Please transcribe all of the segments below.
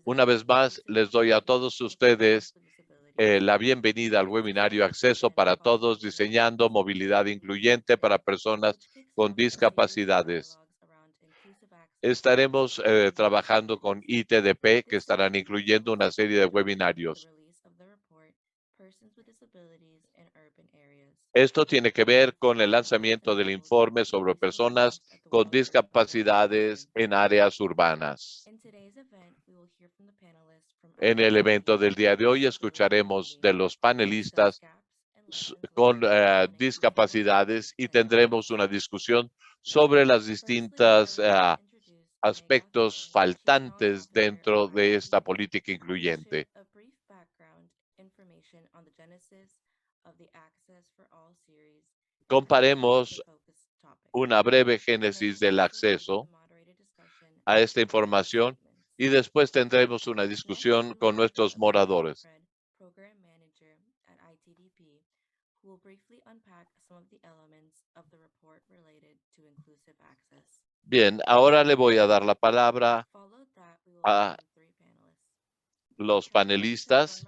Una vez más, les doy a todos ustedes la bienvenida al webinario Acceso para Todos, diseñando movilidad incluyente para personas con discapacidades. Estaremos trabajando con ITDP, que estarán incluyendo una serie de webinarios. Esto tiene que ver con el lanzamiento del informe sobre personas con discapacidades en áreas urbanas. En el evento del día de hoy escucharemos de los panelistas con discapacidades y tendremos una discusión sobre las distintas aspectos faltantes dentro de esta política incluyente. Comparemos una breve génesis del acceso a esta información y después tendremos una discusión con nuestros moradores. Bien, ahora le voy a dar la palabra a los panelistas.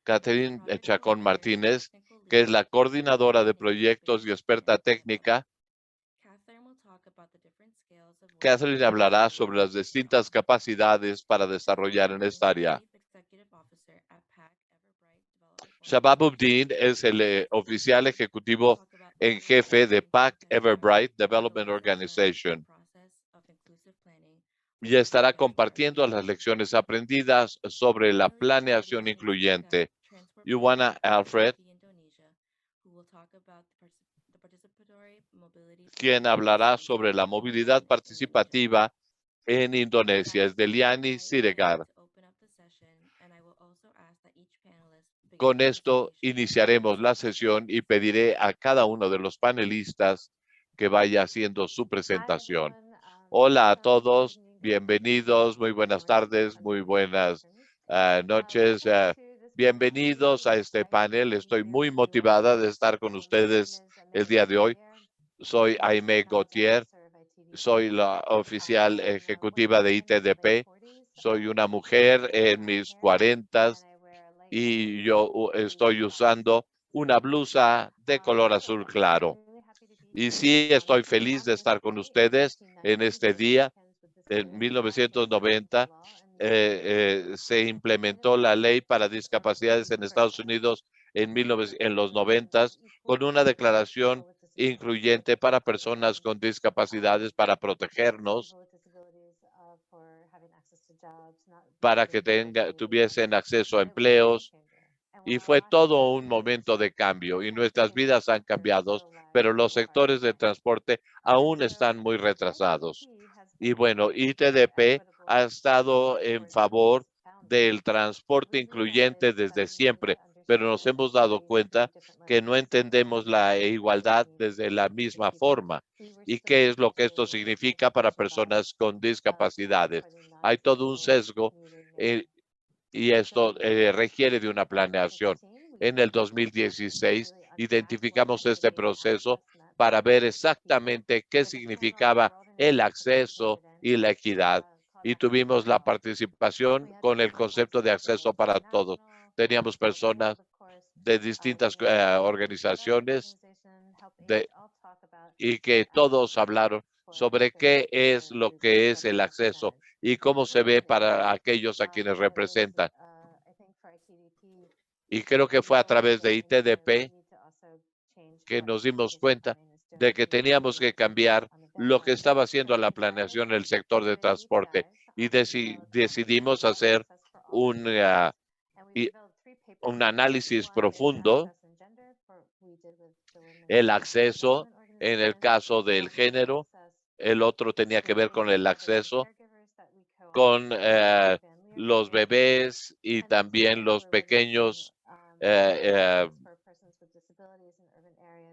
Catherine Chacón Martínez, que es la coordinadora de proyectos y experta técnica. Catherine hablará sobre las distintas capacidades para desarrollar en esta área. Shababuddin es el oficial ejecutivo en jefe de PAC Everbright Development Organization y estará compartiendo las lecciones aprendidas sobre la planeación incluyente. Ioana Alfred, quien hablará sobre la movilidad participativa en Indonesia, es Deliani Siregar. Con esto iniciaremos la sesión y pediré a cada uno de los panelistas que vaya haciendo su presentación. Hola a todos, bienvenidos, muy buenas tardes, muy buenas noches. Bienvenidos a este panel. Estoy muy motivada de estar con ustedes el día de hoy. Soy Aimee Gauthier, soy la oficial ejecutiva de ITDP. Soy una mujer en mis 40 y yo estoy usando una blusa de color azul claro. Y sí, estoy feliz de estar con ustedes en este día. En 1990 se implementó la ley para discapacidades en Estados Unidos en los 90 con una declaración incluyente para personas con discapacidades para protegernos, para que tuviesen acceso a empleos. Y fue todo un momento de cambio y nuestras vidas han cambiado, pero los sectores de transporte aún están muy retrasados. Y bueno, ITDP ha estado en favor del transporte incluyente desde siempre, pero nos hemos dado cuenta que no entendemos la igualdad desde la misma forma. ¿Y qué es lo que esto significa para personas con discapacidades? Hay todo un sesgo y esto requiere de una planeación. En el 2016 identificamos este proceso para ver exactamente qué significaba el acceso y la equidad. Y tuvimos la participación con el concepto de acceso para todos. Teníamos personas de distintas organizaciones y que todos hablaron sobre qué es lo que es el acceso y cómo se ve para aquellos a quienes representan. Y creo que fue a través de ITDP que nos dimos cuenta de que teníamos que cambiar lo que estaba haciendo la planeación en el sector de transporte y decidimos hacer un, un análisis profundo, el acceso en el caso del género, el otro tenía que ver con el acceso con los bebés y también los pequeños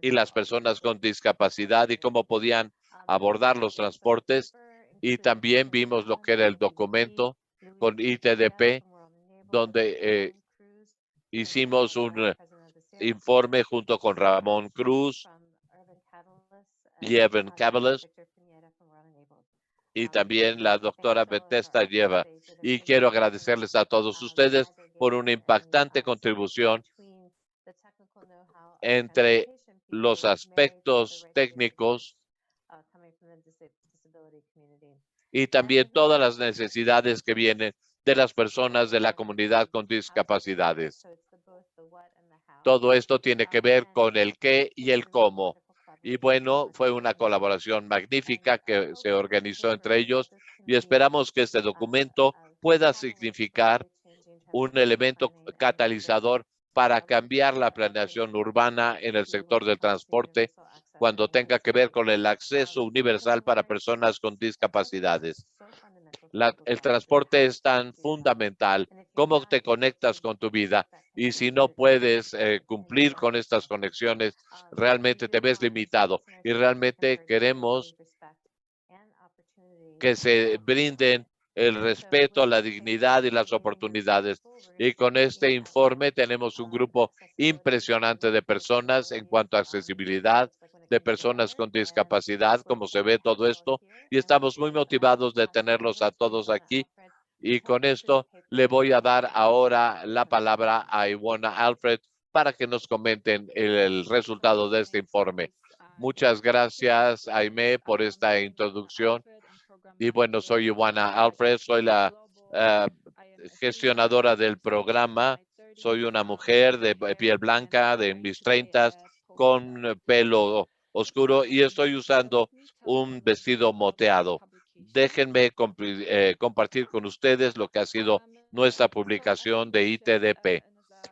y las personas con discapacidad y cómo podían abordar los transportes. Y también vimos lo que era el documento con ITDP, donde hicimos un informe junto con Ramón Cruz y Evan Cavalos. y también la doctora Bethesda lleva. Y quiero agradecerles a todos ustedes por una impactante contribución entre los aspectos técnicos y también todas las necesidades que vienen de las personas de la comunidad con discapacidades. Todo esto tiene que ver con el qué y el cómo. Y bueno, fue una colaboración magnífica que se organizó entre ellos y esperamos que este documento pueda significar un elemento catalizador para cambiar la planeación urbana en el sector del transporte cuando tenga que ver con el acceso universal para personas con discapacidades. El transporte es tan fundamental. ¿Cómo te conectas con tu vida? Y si no puedes cumplir con estas conexiones, realmente te ves limitado. Y realmente queremos que se brinden el respeto, la dignidad y las oportunidades. Y con este informe tenemos un grupo impresionante de personas en cuanto a accesibilidad, de personas con discapacidad, como se ve todo esto, y estamos muy motivados de tenerlos a todos aquí. Y con esto le voy a dar ahora la palabra a Ivona Alfred para que nos comenten el resultado de este informe. Muchas gracias, Aimee, por esta introducción. Y bueno, soy Ivana Alfred, soy la uh, gestionadora del programa. Soy una mujer de piel blanca, de mis 30, con pelo oscuro y estoy usando un vestido moteado. Déjenme compartir con ustedes lo que ha sido nuestra publicación de ITDP.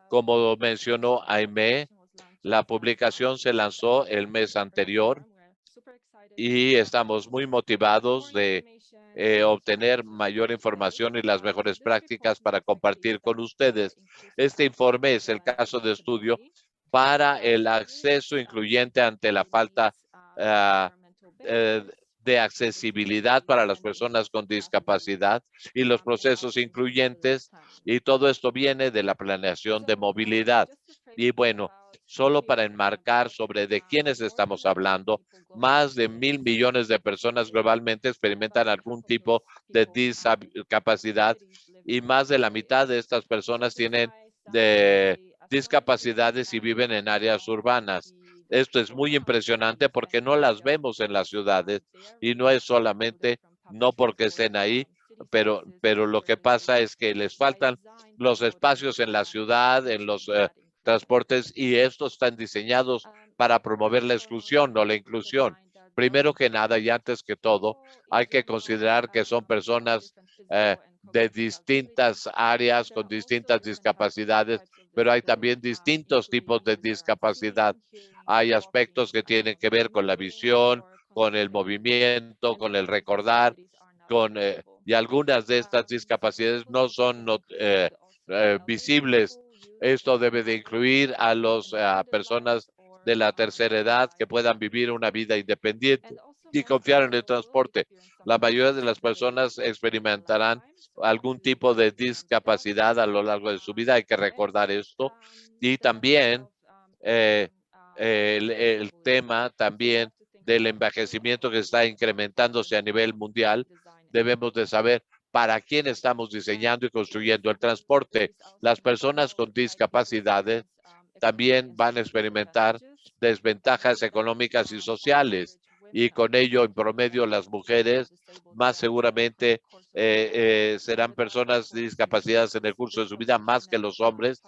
Como mencionó Aimee, la publicación se lanzó el mes anterior y estamos muy motivados de obtener mayor información y las mejores prácticas para compartir con ustedes. Este informe es el caso de estudio para el acceso incluyente ante la falta uh, uh, de accesibilidad para las personas con discapacidad y los procesos incluyentes, y todo esto viene de la planeación de movilidad. Y bueno, solo para enmarcar sobre de quiénes estamos hablando, más de 1.000 millones de personas globalmente experimentan algún tipo de discapacidad y más de la mitad de estas personas tienen discapacidades y viven en áreas urbanas. Esto es muy impresionante porque no las vemos en las ciudades y no es solamente no porque estén ahí, pero lo que pasa es que les faltan los espacios en la ciudad, en los transportes, y estos están diseñados para promover la exclusión, no la inclusión. Primero que nada y antes que todo, hay que considerar que son personas de distintas áreas con distintas discapacidades, pero hay también distintos tipos de discapacidad. Hay aspectos que tienen que ver con la visión, con el movimiento, con el recordar, y algunas de estas discapacidades no son visibles. Esto debe de incluir a las personas de la tercera edad que puedan vivir una vida independiente y confiar en el transporte. La mayoría de las personas experimentarán algún tipo de discapacidad a lo largo de su vida. Hay que recordar esto. Y también eh, el tema también del envejecimiento que está incrementándose a nivel mundial. Debemos de saber para quién estamos diseñando y construyendo el transporte. Las personas con discapacidades también van a experimentar desventajas económicas y sociales, y con ello, en promedio, las mujeres más seguramente serán personas discapacitadas en el curso de su vida más que los hombres,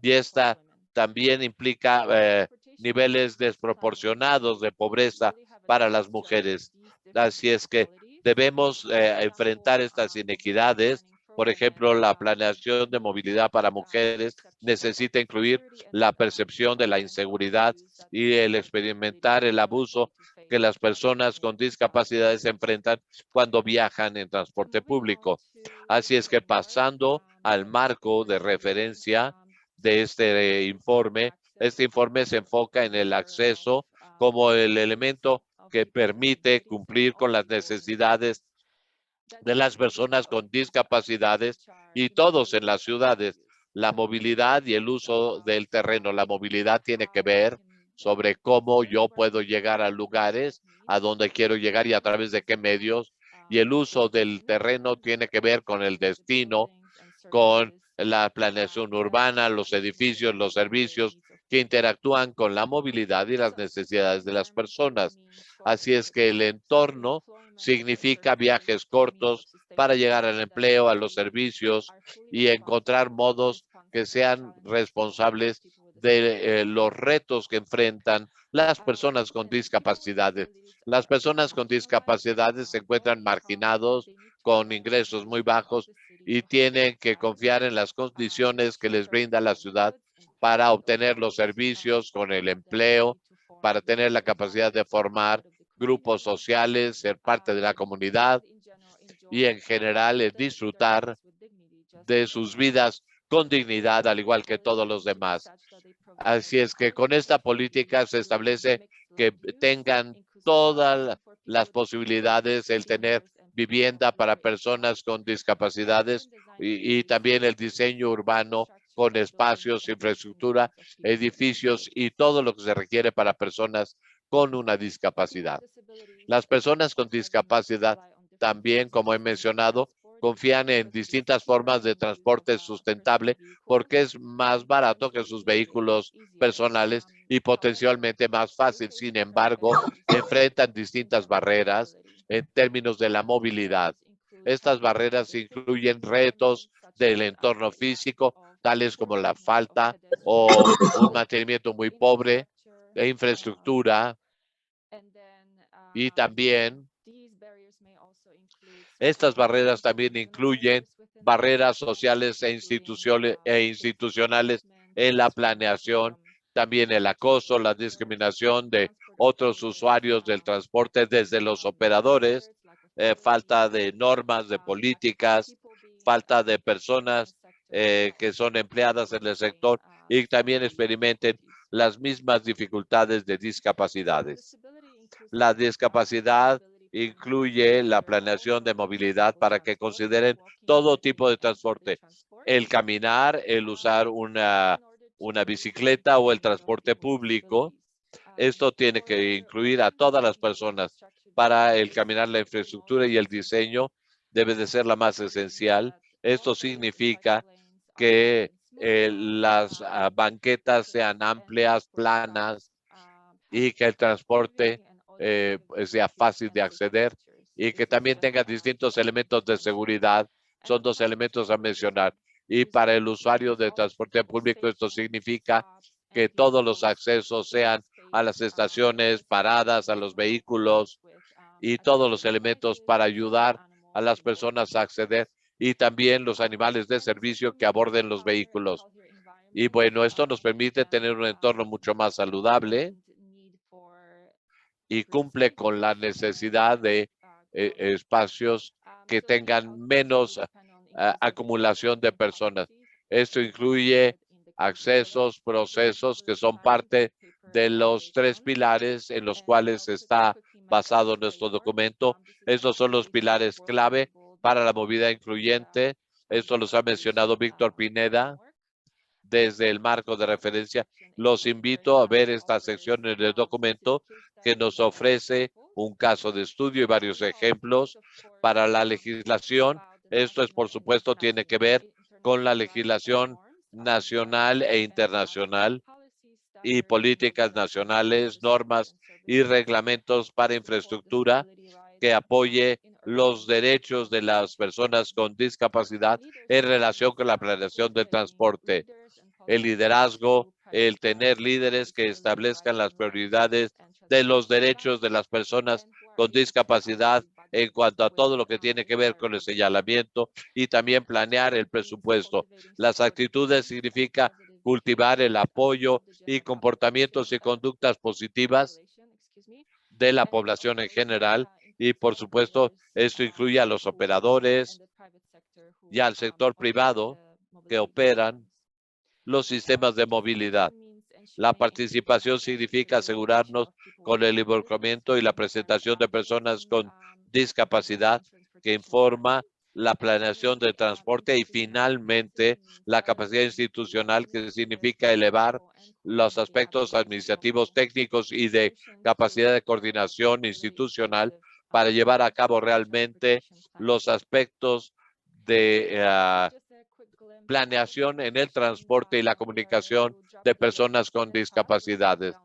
y esta también implica niveles desproporcionados de pobreza para las mujeres. Así es que debemos enfrentar estas inequidades. Por ejemplo, la planeación de movilidad para mujeres necesita incluir la percepción de la inseguridad y el experimentar el abuso que las personas con discapacidades enfrentan cuando viajan en transporte público. Así es que pasando al marco de referencia de este informe se enfoca en el acceso como el elemento que permite cumplir con las necesidades de las personas con discapacidades y todos en las ciudades. La movilidad y el uso del terreno. La movilidad tiene que ver sobre cómo yo puedo llegar a lugares a donde quiero llegar y a través de qué medios. y el uso del terreno tiene que ver con el destino, con la planeación urbana, los edificios, los servicios que interactúan con la movilidad y las necesidades de las personas. Así es que el entorno significa viajes cortos para llegar al empleo, a los servicios y encontrar modos que sean responsables de los retos que enfrentan las personas con discapacidades. Las personas con discapacidades se encuentran marginados, con ingresos muy bajos y tienen que confiar en las condiciones que les brinda la ciudad para obtener los servicios con el empleo, para tener la capacidad de formar grupos sociales, ser parte de la comunidad y en general disfrutar de sus vidas con dignidad, al igual que todos los demás. Así es que con esta política se establece que tengan todas las posibilidades, el tener vivienda para personas con discapacidades y también el diseño urbano con espacios, infraestructura, edificios y todo lo que se requiere para personas con una discapacidad. Las personas con discapacidad también, como he mencionado, confían en distintas formas de transporte sustentable porque es más barato que sus vehículos personales y potencialmente más fácil. Sin embargo, enfrentan distintas barreras en términos de la movilidad. Estas barreras incluyen retos del entorno físico, tales como la falta o un mantenimiento muy pobre de infraestructura y también estas barreras también incluyen barreras sociales e institucionales en la planeación, también el acoso, la discriminación de otros usuarios del transporte desde los operadores, falta de normas, de políticas, falta de personas que son empleadas en el sector y también experimenten las mismas dificultades de discapacidades. La discapacidad incluye la planeación de movilidad para que consideren todo tipo de transporte, el caminar, el usar una bicicleta o el transporte público. Esto tiene que incluir a todas las personas. Para el caminar, la infraestructura y el diseño debe de ser la más esencial. Esto significa que las banquetas sean amplias, planas, y que el transporte sea fácil de acceder y que también tenga distintos elementos de seguridad. Son dos elementos a mencionar. Y para el usuario de transporte público, esto significa que todos los accesos sean a las estaciones, paradas, a los vehículos y todos los elementos para ayudar a las personas a acceder y también los animales de servicio que aborden los vehículos. Y bueno, esto nos permite tener un entorno mucho más saludable y cumple con la necesidad de espacios que tengan menos acumulación de personas. Esto incluye accesos, procesos que son parte de los tres pilares en los cuales está basado nuestro documento. Estos son los pilares clave para la movilidad incluyente. Esto los ha mencionado Víctor Pineda desde el marco de referencia. Los invito a ver esta sección en el documento que nos ofrece un caso de estudio y varios ejemplos para la legislación. Esto es, por supuesto, tiene que ver con la legislación nacional e internacional y políticas nacionales, normas y reglamentos para infraestructura que apoye los derechos de las personas con discapacidad en relación con la planeación del transporte, el liderazgo, el tener líderes que establezcan las prioridades de los derechos de las personas con discapacidad en cuanto a todo lo que tiene que ver con el señalamiento y también planear el presupuesto. Las actitudes significa cultivar el apoyo y comportamientos y conductas positivas de la población en general y, por supuesto, esto incluye a los operadores y al sector privado que operan los sistemas de movilidad. La participación significa asegurarnos con el involucramiento y la presentación de personas con discapacidad que informa la planeación de transporte y finalmente la capacidad institucional que significa elevar los aspectos administrativos, técnicos y de capacidad de coordinación institucional para llevar a cabo realmente los aspectos de planeación en el transporte y la comunicación de personas con discapacidades.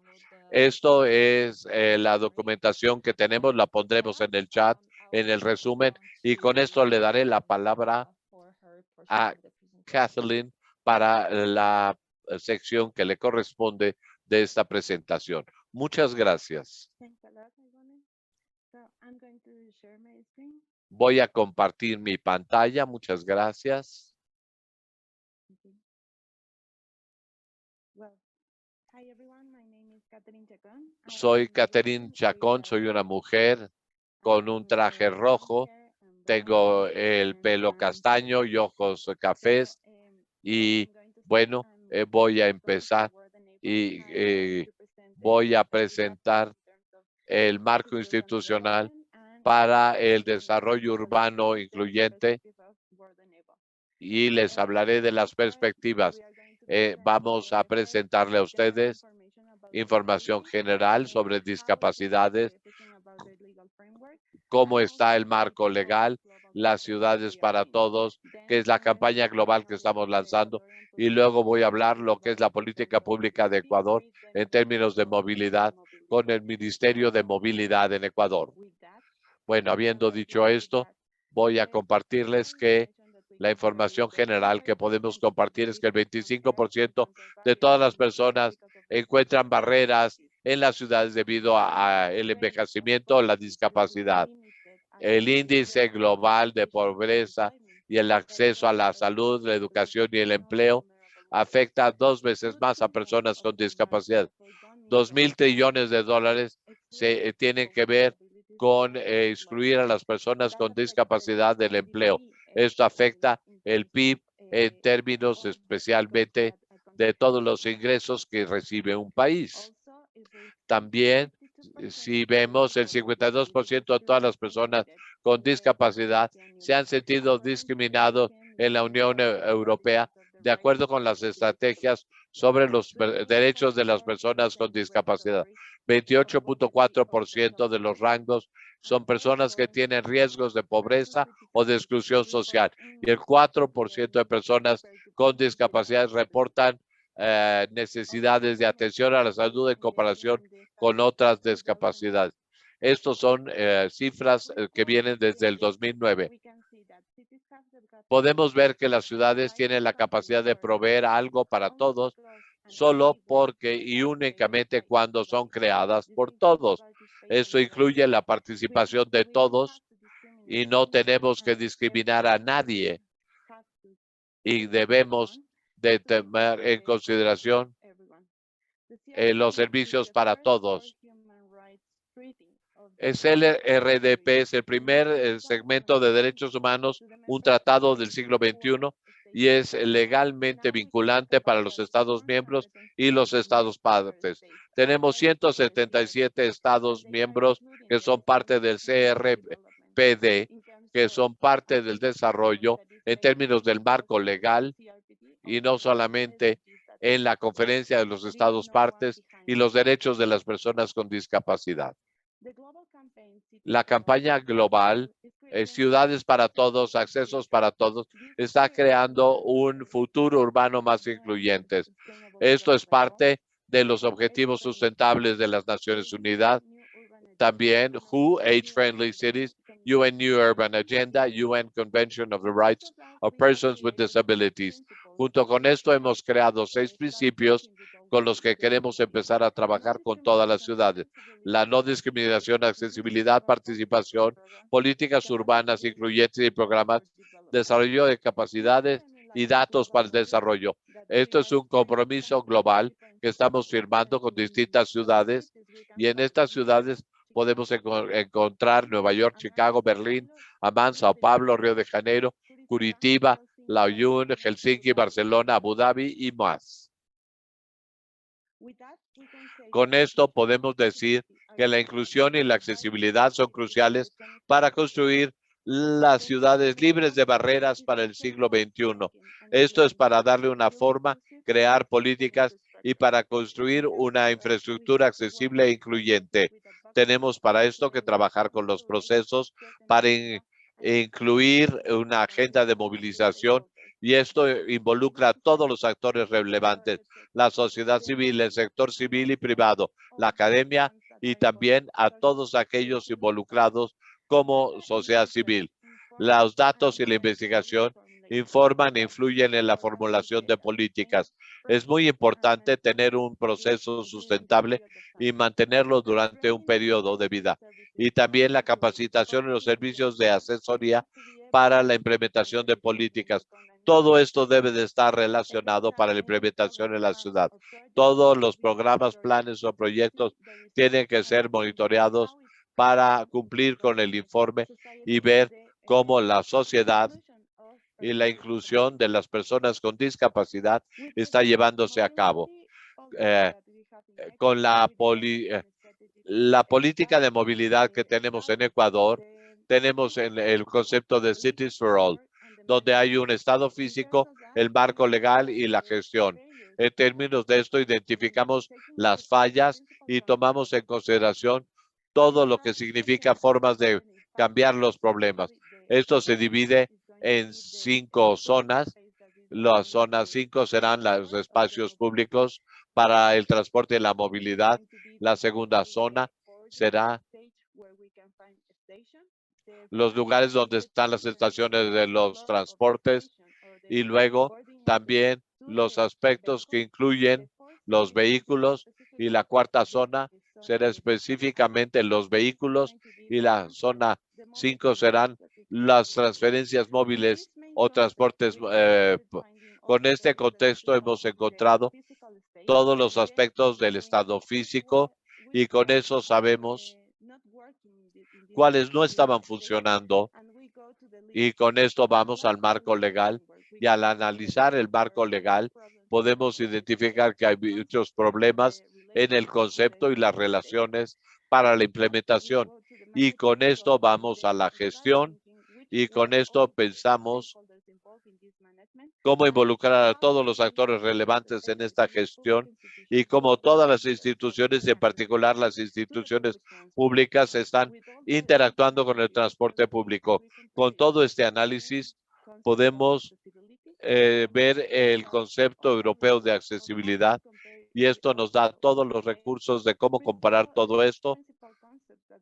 Esto es la documentación que tenemos, la pondremos en el chat, en el resumen, y con esto le daré la palabra a Kathleen para la sección que le corresponde de esta presentación. Muchas gracias. Voy a compartir mi pantalla. Muchas gracias. Soy Catherine Chacón, soy una mujer con un traje rojo. Tengo el pelo castaño y ojos cafés. Y bueno, voy a empezar y voy a presentar el marco institucional para el desarrollo urbano incluyente y les hablaré de las perspectivas. Vamos a presentarle a ustedes información general sobre discapacidades, cómo está el marco legal, las ciudades para todos, que es la campaña global que estamos lanzando, y luego voy a hablar lo que es la política pública de Ecuador en términos de movilidad con el Ministerio de Movilidad en Ecuador. Bueno, habiendo dicho esto, voy a compartirles que la información general que podemos compartir es que el 25% de todas las personas encuentran barreras en las ciudades debido al envejecimiento o la discapacidad. El índice global de pobreza y el acceso a la salud, la educación y el empleo afecta 2 veces más a personas con discapacidad. 2.000 trillones de dólares se tienen que ver con excluir a las personas con discapacidad del empleo. Esto afecta el PIB en términos especialmente de todos los ingresos que recibe un país. También, si vemos, el 52% de todas las personas con discapacidad se han sentido discriminados en la Unión Europea de acuerdo con las estrategias sobre los derechos de las personas con discapacidad. 28.4% de los rangos son personas que tienen riesgos de pobreza o de exclusión social y el 4% de personas con discapacidad reportan necesidades de atención a la salud en comparación con otras discapacidades. Estos son cifras que vienen desde el 2009. Podemos ver que las ciudades tienen la capacidad de proveer algo para todos solo porque y únicamente cuando son creadas por todos. Eso incluye la participación de todos y no tenemos que discriminar a nadie y debemos de tomar en consideración los servicios para todos. El RDP es el primer segmento de derechos humanos, un tratado del siglo XXI y es legalmente vinculante para los Estados miembros y los Estados partes. Tenemos 177 Estados miembros que son parte del CRPD, que son parte del desarrollo en términos del marco legal y no solamente en la Conferencia de los Estados partes y los derechos de las personas con discapacidad. La campaña global, Ciudades para Todos, Accesos para Todos, está creando un futuro urbano más incluyente. Esto es parte de los objetivos sustentables de las Naciones Unidas. También WHO, Age-Friendly Cities, UN New Urban Agenda, UN Convention of the Rights of Persons with Disabilities. Junto con esto hemos creado 6 principios con los que queremos empezar a trabajar con todas las ciudades. La no discriminación, accesibilidad, participación, políticas urbanas incluyentes y programas, desarrollo de capacidades y datos para el desarrollo. Esto es un compromiso global que estamos firmando con distintas ciudades y en estas ciudades podemos encontrar Nueva York, Chicago, Berlín, Amán, Sao Paulo, Río de Janeiro, Curitiba, La Unión, Helsinki, Barcelona, Abu Dhabi y más. Con esto podemos decir que la inclusión y la accesibilidad son cruciales para construir las ciudades libres de barreras para el siglo XXI. Esto es para darle una forma, crear políticas y para construir una infraestructura accesible e incluyente. Tenemos para esto que trabajar con los procesos para incluir una agenda de movilización, y esto involucra a todos los actores relevantes, la sociedad civil, el sector civil y privado, la academia y también a todos aquellos involucrados como sociedad civil. Los datos y la investigación informan e influyen en la formulación de políticas. Es muy importante tener un proceso sustentable y mantenerlo durante un periodo de vida. Y también la capacitación en los servicios de asesoría para la implementación de políticas. Todo esto debe de estar relacionado para la implementación en la ciudad. Todos los programas, planes o proyectos tienen que ser monitoreados para cumplir con el informe y ver cómo la sociedad y la inclusión de las personas con discapacidad está llevándose a cabo. Con la política de movilidad que tenemos en Ecuador, tenemos el concepto de Cities for All, donde hay un estado físico, el marco legal y la gestión. En términos de esto, identificamos las fallas y tomamos en consideración todo lo que significa formas de cambiar los problemas. Esto se divide en 5 zonas. Las zonas 5 serán los espacios públicos para el transporte y la movilidad. La segunda zona será los lugares donde están las estaciones de los transportes, y luego también los aspectos que incluyen los vehículos, y la cuarta zona será específicamente los vehículos, y la zona 5 serán las transferencias móviles o transportes. Con este contexto hemos encontrado todos los aspectos del estado físico, y con eso sabemos cuáles no estaban funcionando, y con esto vamos al marco legal, y al analizar el marco legal podemos identificar que hay muchos problemas en el concepto y las relaciones para la implementación, y con esto vamos a la gestión, y con esto pensamos cómo involucrar a todos los actores relevantes en esta gestión, y cómo todas las instituciones, en particular las instituciones públicas, están interactuando con el transporte público. Con todo este análisis podemos ver el concepto europeo de accesibilidad, y esto nos da todos los recursos de cómo comparar todo esto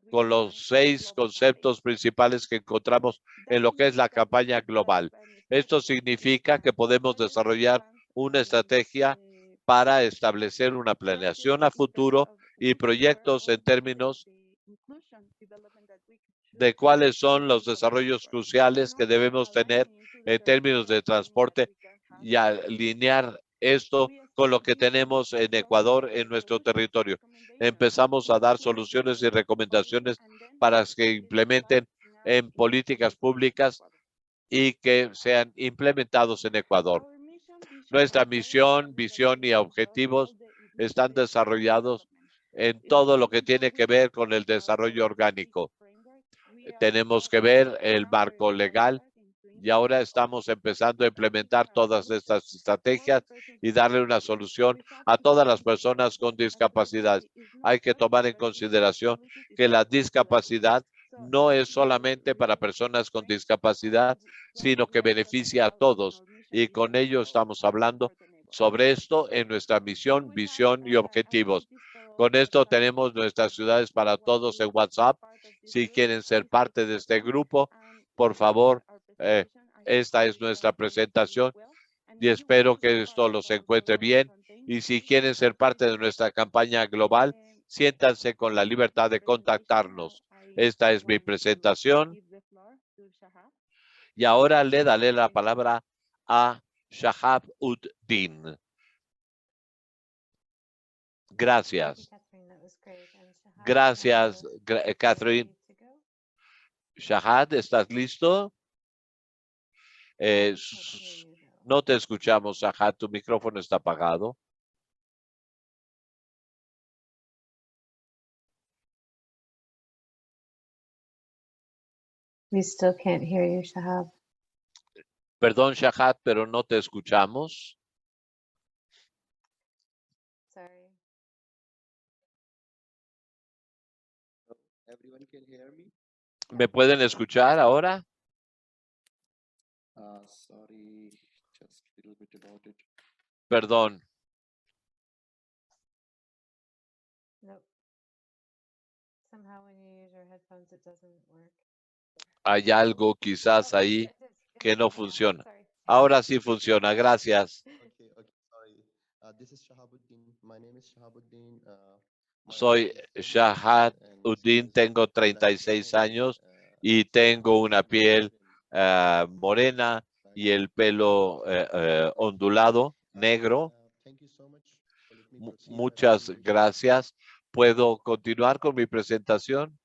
con los 6 conceptos principales que encontramos en lo que es la campaña global. Esto significa que podemos desarrollar una estrategia para establecer una planeación a futuro y proyectos en términos de cuáles son los desarrollos cruciales que debemos tener en términos de transporte, y alinear esto con lo que tenemos en Ecuador, en nuestro territorio. Empezamos a dar soluciones y recomendaciones para que implementen en políticas públicas y que sean implementados en Ecuador. Nuestra misión, visión y objetivos están desarrollados en todo lo que tiene que ver con el desarrollo orgánico. Tenemos que ver el marco legal, y ahora estamos empezando a implementar todas estas estrategias y darle una solución a todas las personas con discapacidad. Hay que tomar en consideración que la discapacidad no es solamente para personas con discapacidad, sino que beneficia a todos. Y con ello estamos hablando sobre esto en nuestra misión, visión y objetivos. Con esto tenemos nuestras ciudades para todos en WhatsApp. Si quieren ser parte de este grupo, por favor, esta es nuestra presentación, y espero que esto los encuentre bien. Y si quieren ser parte de nuestra campaña global, siéntanse con la libertad de contactarnos. Esta es mi presentación, y ahora le daré la palabra a Shahab Ud-Din. Gracias. Gracias, Catherine. Shahad, ¿estás listo? No te escuchamos, Shahad. Tu micrófono está apagado. We still can't hear you, Shahab. Perdón, Shahad, pero no te escuchamos. Sorry. can hear me? ¿Me pueden escuchar ahora? Sorry, just a little bit about it. Perdón. Nope. Somehow when you use your headphones, it doesn't work. Hay algo quizás Oh, ahí it is que no working now. funciona. Sorry. Ahora sí funciona, gracias. Okay, sorry. This is Shahabuddin. My name is Shahabuddin. My Soy age is 36 Shahad and Uddin, skin is tengo black 36 brown, años y tengo una piel morena y el pelo ondulado, negro. Thank you so much. So let me proceed my Muchas presentation. gracias. ¿Puedo continuar con mi presentación?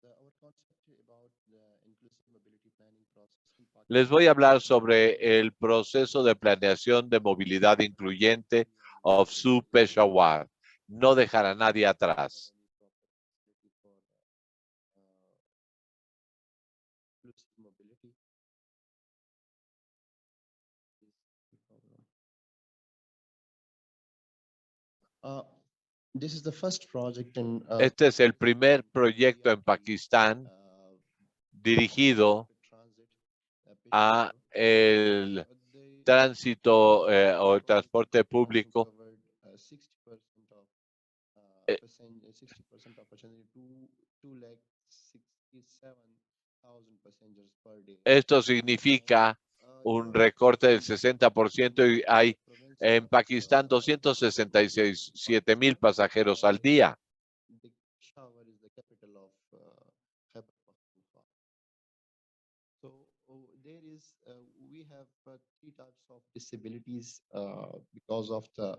Our concept about the inclusive mobility planning process in Les voy a Pakistan. hablar sobre el proceso de planeación de movilidad incluyente of Su Peshawar. No dejar a nadie atrás. Inclusive mobility. This is the first project in Este es el primer proyecto en Pakistán dirigido a el tránsito o el transporte público. 60% of passenger, 267,000 passengers per day. Esto significa un recorte del 60% y hay en Pakistán 267,000 pasajeros al día. Peshawar is the capital of Khyber Pakhtunkhwa. So there is we have three types of disabilities because of the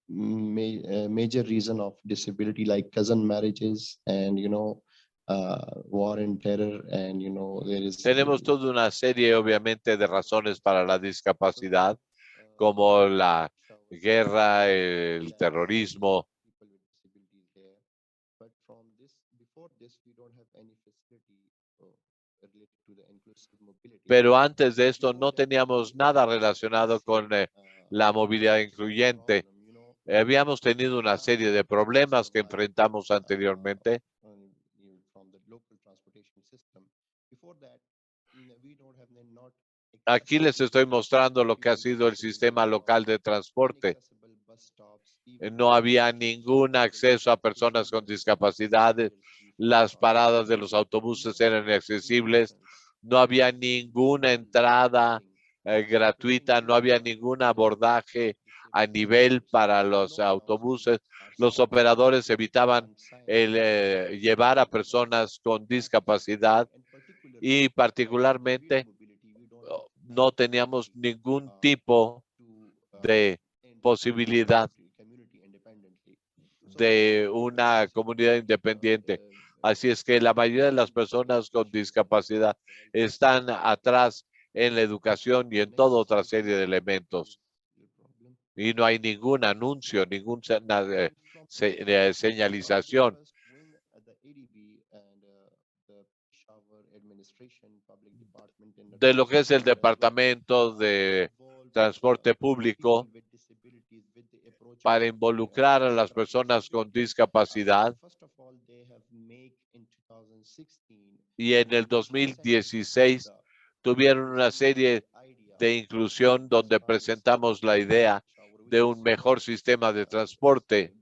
major reason of disability, like cousin marriages and war and terror, and there is Tenemos toda una serie, obviamente, de razones para la discapacidad, como la guerra, el terrorismo. But from this, before this, we don't have any facility related to the inclusive mobility. Pero antes de esto no teníamos nada relacionado con la movilidad incluyente. Habíamos tenido una serie de problemas que enfrentamos anteriormente. From the local transportation system. Before that, we don't have not Aquí les estoy mostrando lo que ha sido el sistema local de transporte. No había ningún acceso a personas con discapacidades. Las paradas de los autobuses eran inaccesibles. No había ninguna entrada gratuita. No había ningún abordaje a nivel para los autobuses. Los operadores evitaban el llevar a personas con discapacidad y particularmente no teníamos ningún tipo de posibilidad de una comunidad independiente. Así es que la mayoría de las personas con discapacidad están atrás en la educación y en toda otra serie de elementos. Y no hay ningún anuncio, ninguna señalización. De lo que es el Departamento de Transporte Público para involucrar a las personas con discapacidad. Y en el 2016 tuvieron una serie de inclusión donde presentamos la idea de un mejor sistema de transporte.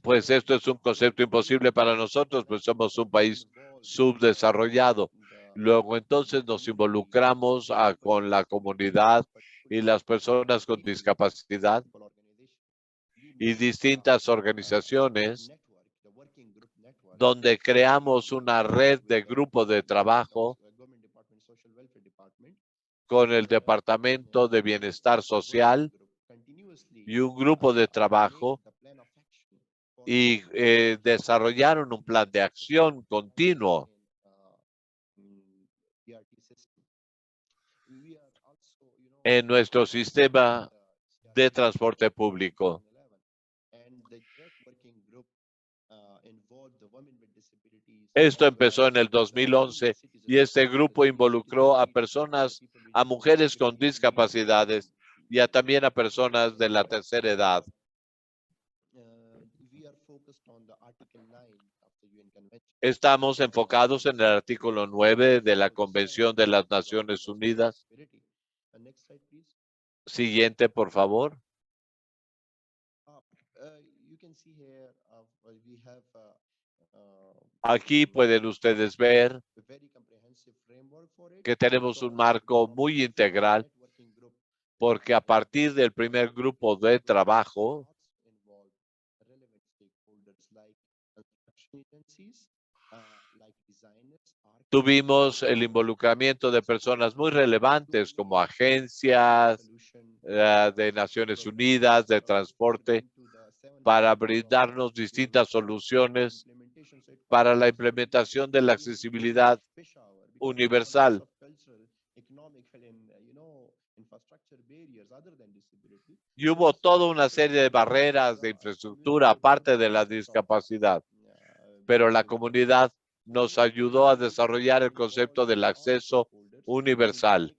Pues esto es un concepto imposible para nosotros, pues somos un país subdesarrollado. Luego entonces nos involucramos con la comunidad y las personas con discapacidad y distintas organizaciones donde creamos una red de grupos de trabajo con el Departamento de Bienestar Social y un grupo de trabajo y desarrollaron un plan de acción continuo. En nuestro sistema de transporte público. Esto empezó en el 2011 y este grupo involucró a personas, a mujeres con discapacidades y también a personas de la tercera edad. Estamos enfocados en el artículo 9 de la Convención de las Naciones Unidas. Siguiente, por favor. Aquí pueden ustedes ver que tenemos un marco muy integral porque a partir del primer grupo de trabajo tuvimos el involucramiento de personas muy relevantes como agencias de Naciones Unidas de transporte para brindarnos distintas soluciones para la implementación de la accesibilidad universal. Y hubo toda una serie de barreras de infraestructura aparte de la discapacidad, pero la comunidad nos ayudó a desarrollar el concepto del acceso universal.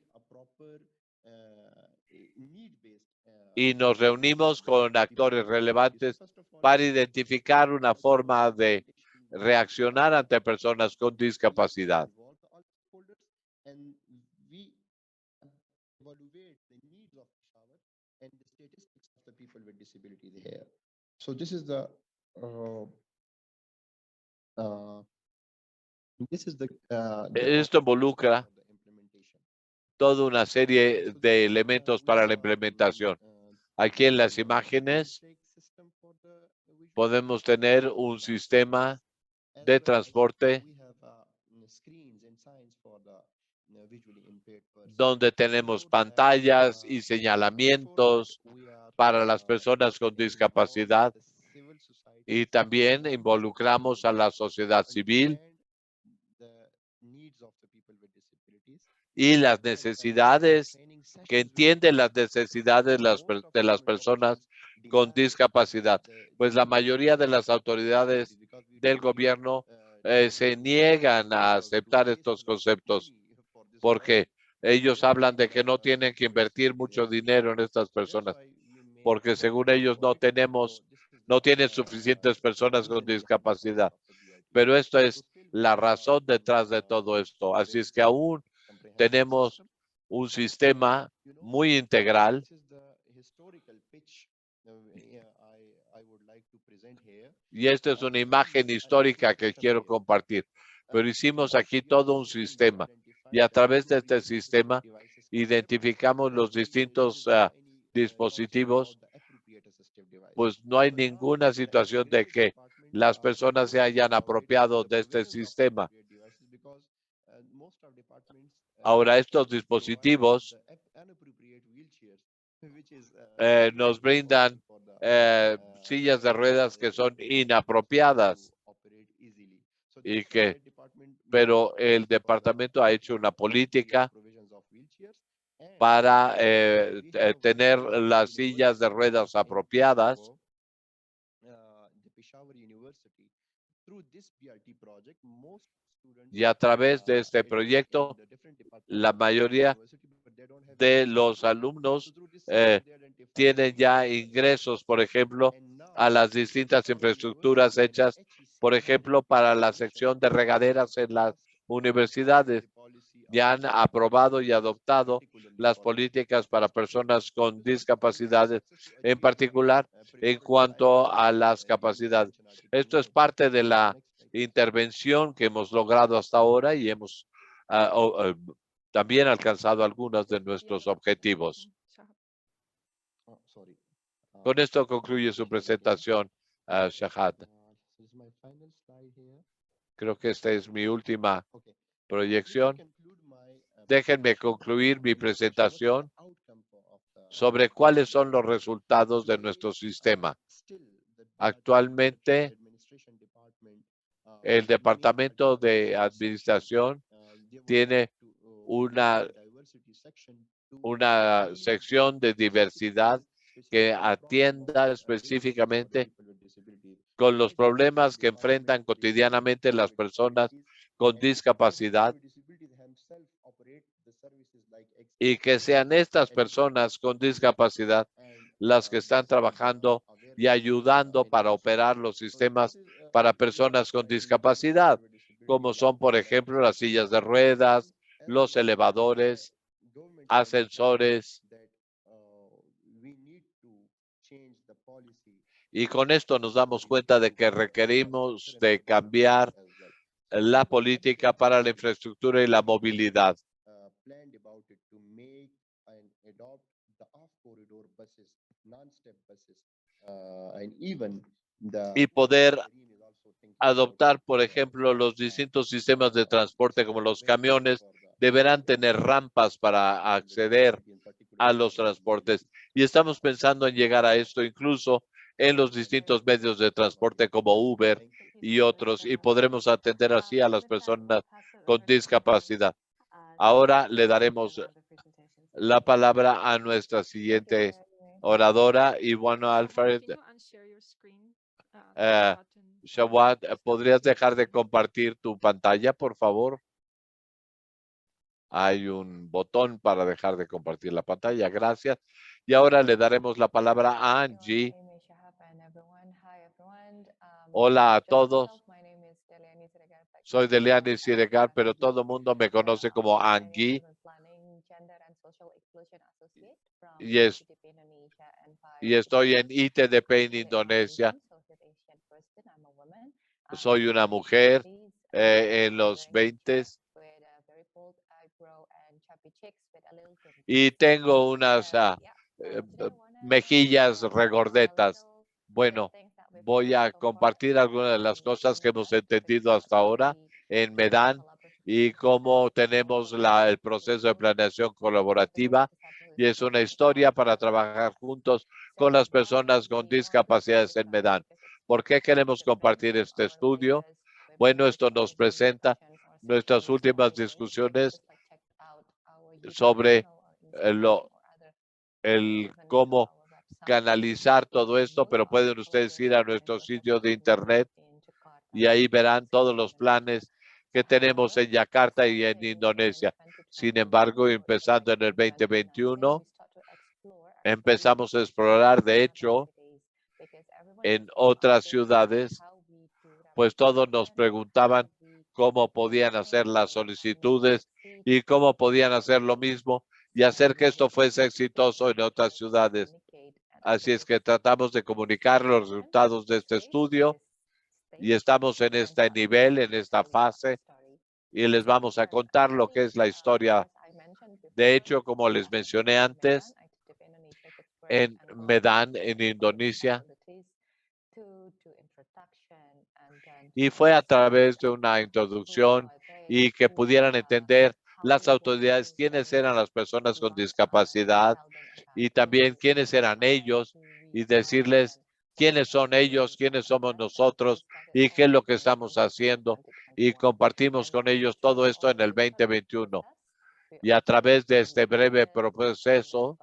Y nos reunimos con actores relevantes para identificar una forma de reaccionar ante personas con discapacidad. Esto involucra toda una serie de elementos para la implementación. Aquí en las imágenes podemos tener un sistema de transporte donde tenemos pantallas y señalamientos para las personas con discapacidad y también involucramos a la sociedad civil y las necesidades, que entienden las necesidades de las personas con discapacidad. Pues la mayoría de las autoridades del gobierno se niegan a aceptar estos conceptos porque ellos hablan de que no tienen que invertir mucho dinero en estas personas, porque según ellos no tienen suficientes personas con discapacidad. Pero esto es la razón detrás de todo esto. Así es que aún tenemos un sistema muy integral. Y esta es una imagen histórica que quiero compartir. Pero hicimos aquí todo un sistema. Y a través de este sistema identificamos los distintos dispositivos. Pues no hay ninguna situación de que las personas se hayan apropiado de este sistema. Ahora, estos dispositivos nos brindan sillas de ruedas que son inapropiadas pero el departamento ha hecho una política para tener las sillas de ruedas apropiadas. Y a través de este proyecto, la mayoría de los alumnos tienen ya ingresos, por ejemplo, a las distintas infraestructuras hechas, por ejemplo, para la sección de regaderas en las universidades. Ya han aprobado y adoptado las políticas para personas con discapacidades, en particular en cuanto a las capacidades. Esto es parte de la intervención que hemos logrado hasta ahora y hemos también alcanzado algunos de nuestros objetivos. Con esto concluye su presentación, Shahad. Creo que esta es mi última proyección. Déjenme concluir mi presentación sobre cuáles son los resultados de nuestro sistema. Actualmente, el Departamento de Administración tiene una sección de diversidad que atienda específicamente con los problemas que enfrentan cotidianamente las personas con discapacidad y que sean estas personas con discapacidad las que están trabajando y ayudando para operar los sistemas para personas con discapacidad, como son, por ejemplo, las sillas de ruedas, los elevadores, ascensores. Y con esto nos damos cuenta de que requerimos de cambiar la política para la infraestructura y la movilidad. Y poder adoptar, por ejemplo, los distintos sistemas de transporte como los camiones deberán tener rampas para acceder a los transportes. Y estamos pensando en llegar a esto incluso en los distintos medios de transporte como Uber y otros, y podremos atender así a las personas con discapacidad. Ahora le daremos la palabra a nuestra siguiente oradora, Ivana Alfred. Shawad, ¿podrías dejar de compartir tu pantalla, por favor? Hay un botón para dejar de compartir la pantalla. Gracias. Y ahora le daremos la palabra a Angie. Hola a todos. Soy Deliani Siregar, pero todo el mundo me conoce como Angie. Y estoy en ITDP en Indonesia. Soy una mujer en los 20 y tengo unas mejillas regordetas. Bueno, voy a compartir algunas de las cosas que hemos entendido hasta ahora en Medan y cómo tenemos el proceso de planeación colaborativa, y es una historia para trabajar juntos con las personas con discapacidades en Medan. ¿Por qué queremos compartir este estudio? Bueno, esto nos presenta nuestras últimas discusiones sobre cómo canalizar todo esto, pero pueden ustedes ir a nuestro sitio de internet y ahí verán todos los planes que tenemos en Yakarta y en Indonesia. Sin embargo, empezando en el 2021, empezamos a explorar, de hecho, en otras ciudades, pues todos nos preguntaban cómo podían hacer las solicitudes y cómo podían hacer lo mismo y hacer que esto fuese exitoso en otras ciudades. Así es que tratamos de comunicar los resultados de este estudio y estamos en este nivel, en esta fase, y les vamos a contar lo que es la historia. De hecho, como les mencioné antes, en Medan, en Indonesia, y fue a través de una introducción y que pudieran entender las autoridades quiénes eran las personas con discapacidad y también quiénes eran ellos y decirles quiénes son ellos, quiénes somos nosotros y qué es lo que estamos haciendo, y compartimos con ellos todo esto en el 2021. Y a través de este breve proceso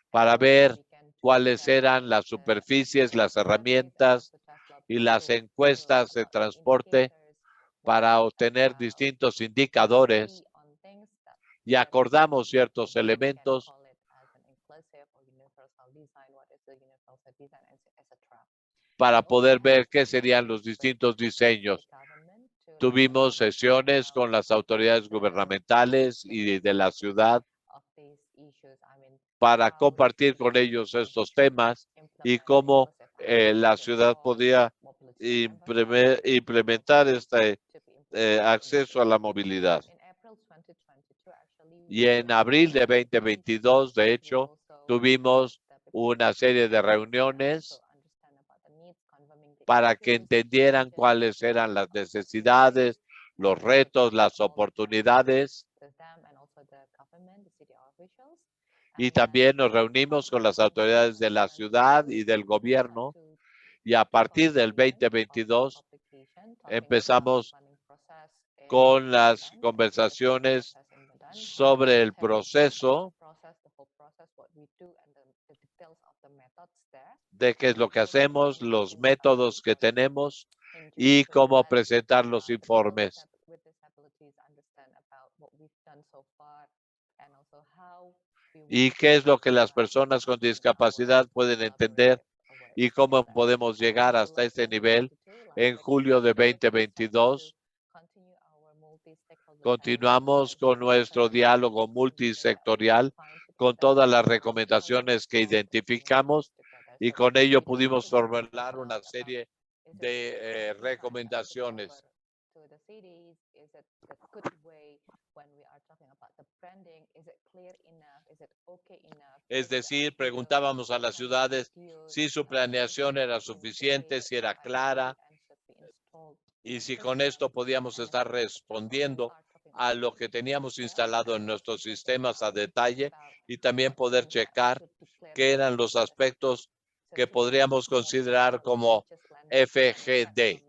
para ver cuáles eran las superficies, las herramientas y las encuestas de transporte para obtener distintos indicadores, y acordamos ciertos elementos para poder ver qué serían los distintos diseños. Tuvimos sesiones con las autoridades gubernamentales y de la ciudad para compartir con ellos estos temas y cómo la ciudad podía implementar este acceso a la movilidad. Y en abril de 2022, de hecho, tuvimos una serie de reuniones para que entendieran cuáles eran las necesidades, los retos, las oportunidades. Y también nos reunimos con las autoridades de la ciudad y del gobierno, y a partir del 2022 empezamos con las conversaciones sobre el proceso de qué es lo que hacemos, los métodos que tenemos y cómo presentar los informes. Y qué es lo que las personas con discapacidad pueden entender y cómo podemos llegar hasta este nivel. En julio de 2022, continuamos con nuestro diálogo multisectorial con todas las recomendaciones que identificamos y con ello pudimos formular una serie de recomendaciones. Es decir, preguntábamos a las ciudades si su planeación era suficiente, si era clara y si con esto podíamos estar respondiendo a lo que teníamos instalado en nuestros sistemas a detalle y también poder checar qué eran los aspectos que podríamos considerar como FGD.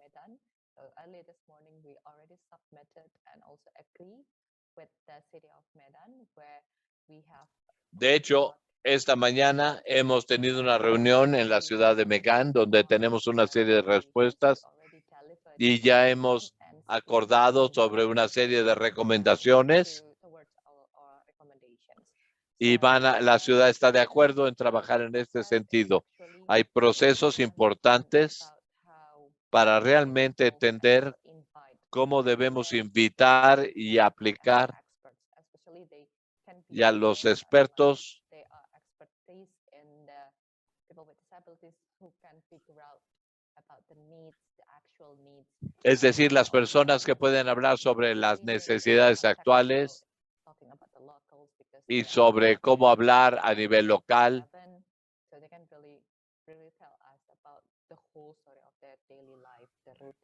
De hecho, esta mañana hemos tenido una reunión en la ciudad de Medan donde tenemos una serie de respuestas y ya hemos acordado sobre una serie de recomendaciones y la ciudad está de acuerdo en trabajar en este sentido. Hay procesos importantes para realmente entender cómo debemos invitar y aplicar y a los expertos, es decir, las personas que pueden hablar sobre las necesidades actuales y sobre cómo hablar a nivel local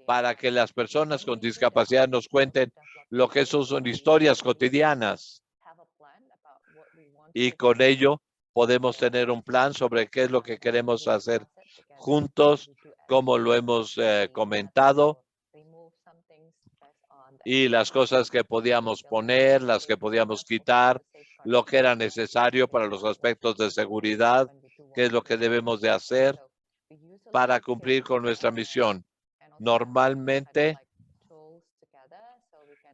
para que las personas con discapacidad nos cuenten lo que son historias cotidianas y con ello podemos tener un plan sobre qué es lo que queremos hacer juntos, como lo hemos comentado, y las cosas que podíamos poner, las que podíamos quitar, lo que era necesario para los aspectos de seguridad, qué es lo que debemos de hacer para cumplir con nuestra misión. Normalmente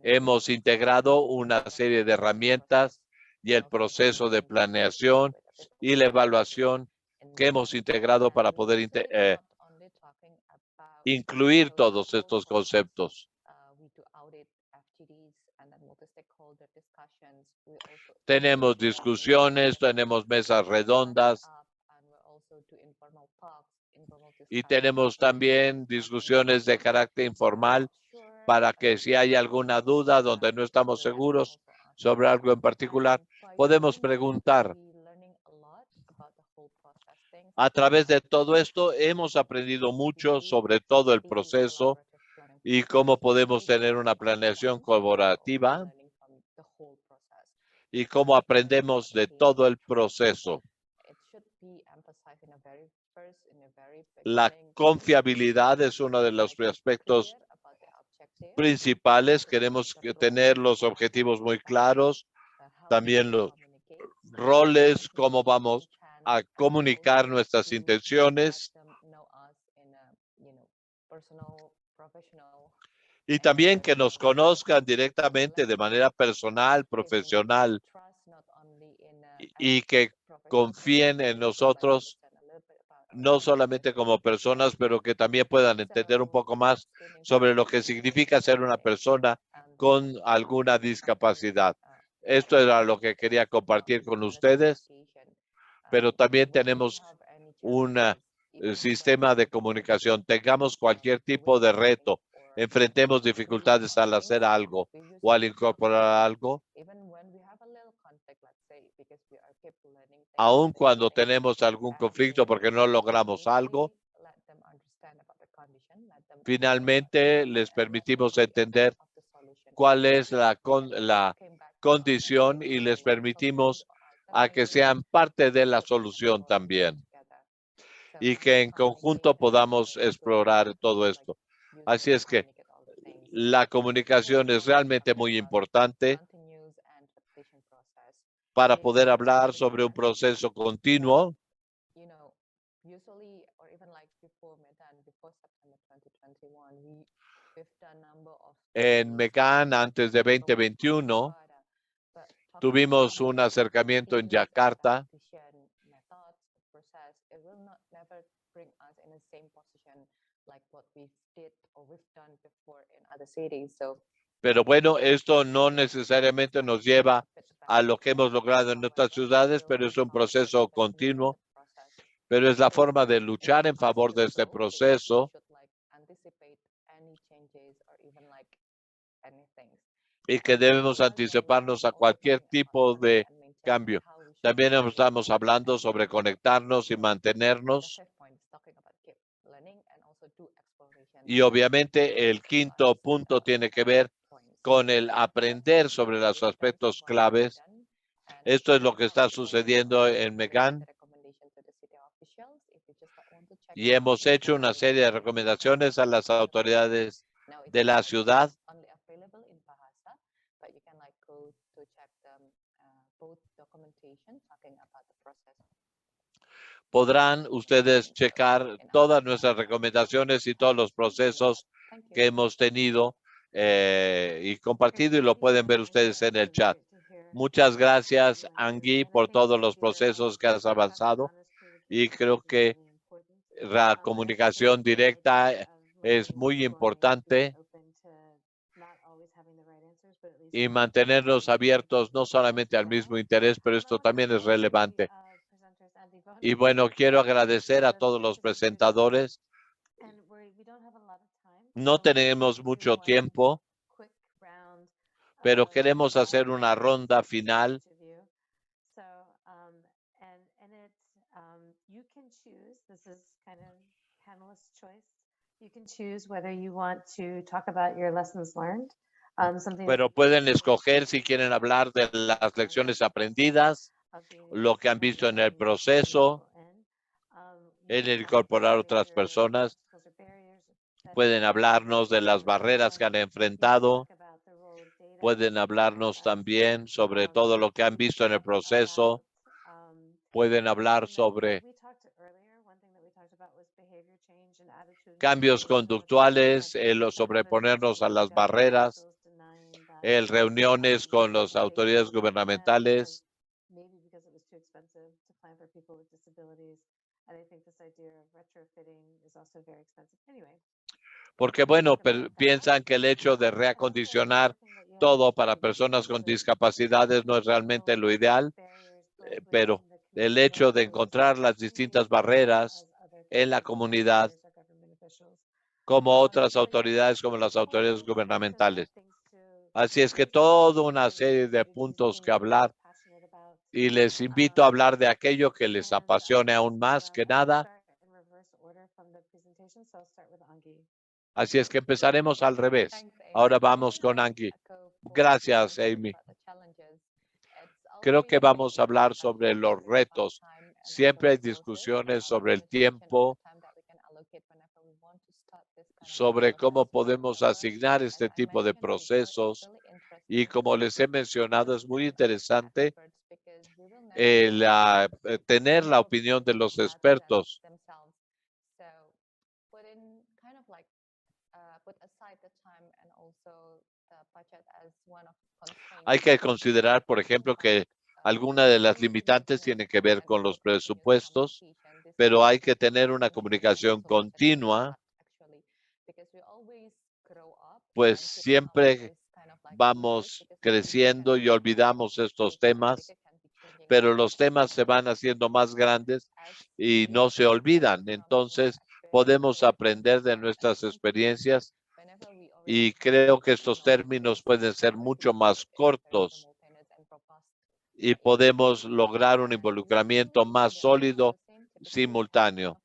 hemos integrado una serie de herramientas y el proceso de planeación y la evaluación que hemos integrado para poder incluir todos estos conceptos. Tenemos discusiones, tenemos mesas redondas y tenemos también discusiones de carácter informal para que si hay alguna duda donde no estamos seguros sobre algo en particular, podemos preguntar. A través de todo esto hemos aprendido mucho sobre todo el proceso y cómo podemos tener una planeación colaborativa y cómo aprendemos de todo el proceso. La confiabilidad es uno de los aspectos principales. Queremos tener los objetivos muy claros, también los roles, cómo vamos a comunicar nuestras intenciones y también que nos conozcan directamente de manera personal, profesional y que confíen en nosotros no solamente como personas, pero que también puedan entender un poco más sobre lo que significa ser una persona con alguna discapacidad. Esto era lo que quería compartir con ustedes, pero también tenemos un sistema de comunicación. Tengamos cualquier tipo de reto, enfrentemos dificultades al hacer algo o al incorporar algo. Aun cuando tenemos algún conflicto porque no logramos algo, finalmente les permitimos entender cuál es la condición y les permitimos a que sean parte de la solución también y que en conjunto podamos explorar todo esto. Así es que la comunicación es realmente muy importante para poder hablar sobre un proceso continuo usually, or even like before Medan, before September 2021, we've done a number of En Mecan, antes de 2021, tuvimos un acercamiento en Yakarta. Pero bueno, esto no necesariamente nos lleva a lo que hemos logrado en otras ciudades, pero es un proceso continuo, pero es la forma de luchar en favor de este proceso y que debemos anticiparnos a cualquier tipo de cambio. También estamos hablando sobre conectarnos y mantenernos. Y obviamente el quinto punto tiene que ver con el aprender sobre los aspectos claves. Esto es lo que está sucediendo en Mecan. Y hemos hecho una serie de recomendaciones a las autoridades de la ciudad. Podrán ustedes checar todas nuestras recomendaciones y todos los procesos que hemos tenido y compartido, y lo pueden ver ustedes en el chat. Muchas gracias, Angie, por todos los procesos que has avanzado, y creo que la comunicación directa es muy importante y mantenernos abiertos no solamente al mismo interés, pero esto también es relevante. Y bueno, quiero agradecer a todos los presentadores. No tenemos mucho tiempo, pero queremos hacer una ronda final. Pero pueden escoger si quieren hablar de las lecciones aprendidas, lo que han visto en el proceso, en el incorporar otras personas. Pueden hablarnos de las barreras que han enfrentado. Pueden hablarnos también sobre todo lo que han visto en el proceso. Pueden hablar sobre cambios conductuales, el sobreponernos a las barreras, reuniones con las autoridades gubernamentales. Porque bueno, piensan que el hecho de reacondicionar todo para personas con discapacidades no es realmente lo ideal, pero el hecho de encontrar las distintas barreras en la comunidad, como otras autoridades, como las autoridades gubernamentales. Así es que toda una serie de puntos que hablar, y les invito a hablar de aquello que les apasione aún más que nada. Así es que empezaremos al revés. Ahora vamos con Angie. Gracias, Amy. Creo que vamos a hablar sobre los retos. Siempre hay discusiones sobre el tiempo, sobre cómo podemos asignar este tipo de procesos. Y como les he mencionado, es muy interesante tener la opinión de los expertos. Hay que considerar, por ejemplo, que algunas de las limitantes tienen que ver con los presupuestos, pero hay que tener una comunicación continua, pues siempre vamos creciendo y olvidamos estos temas, pero los temas se van haciendo más grandes y no se olvidan. Entonces, podemos aprender de nuestras experiencias, y creo que estos términos pueden ser mucho más cortos y podemos lograr un involucramiento más sólido, simultáneo.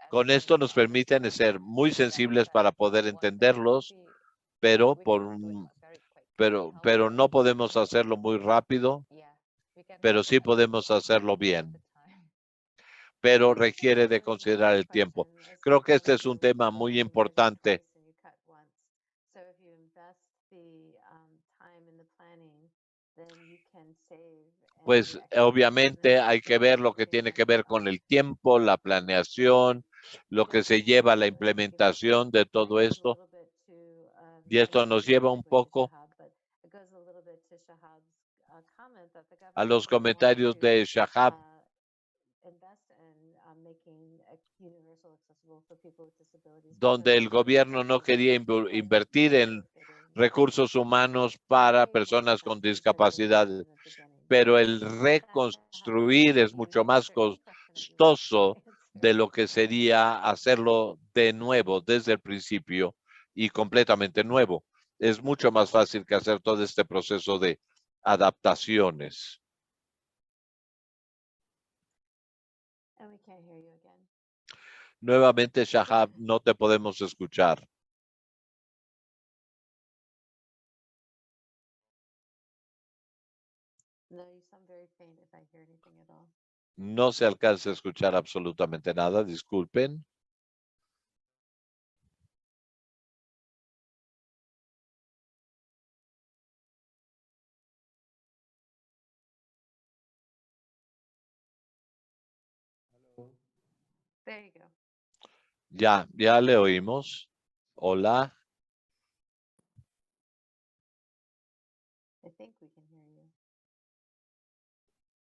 Con esto nos permiten ser muy sensibles para poder entenderlos, pero no podemos hacerlo muy rápido, pero sí podemos hacerlo bien. Pero requiere de considerar el tiempo. Creo que este es un tema muy importante. pues obviamente hay que ver lo que tiene que ver con el tiempo, la planeación, lo que se lleva a la implementación de todo esto. Y esto nos lleva un poco a los comentarios de Shahab, donde el gobierno no quería invertir en recursos humanos para personas con discapacidades, pero el reconstruir es mucho más costoso de lo que sería hacerlo de nuevo desde el principio y completamente nuevo. Es mucho más fácil que hacer todo este proceso de adaptaciones. Nuevamente, Shahab, no te podemos escuchar. No se alcanza a escuchar absolutamente nada, disculpen. There you go. Ya le oímos. Hola. I think we can hear you.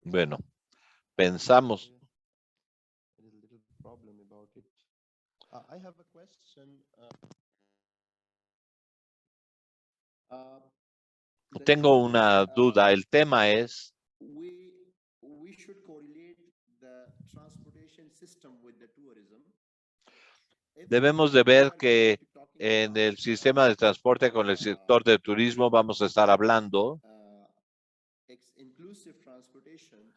Bueno, pensamos. There is a little problem about it. I have a question. The Tengo thing is, una duda. El tema es, we should correlate the transportation system with the tourism. debemos de ver que en el sistema de transporte con el sector de turismo vamos a estar hablando Inclusive transportation.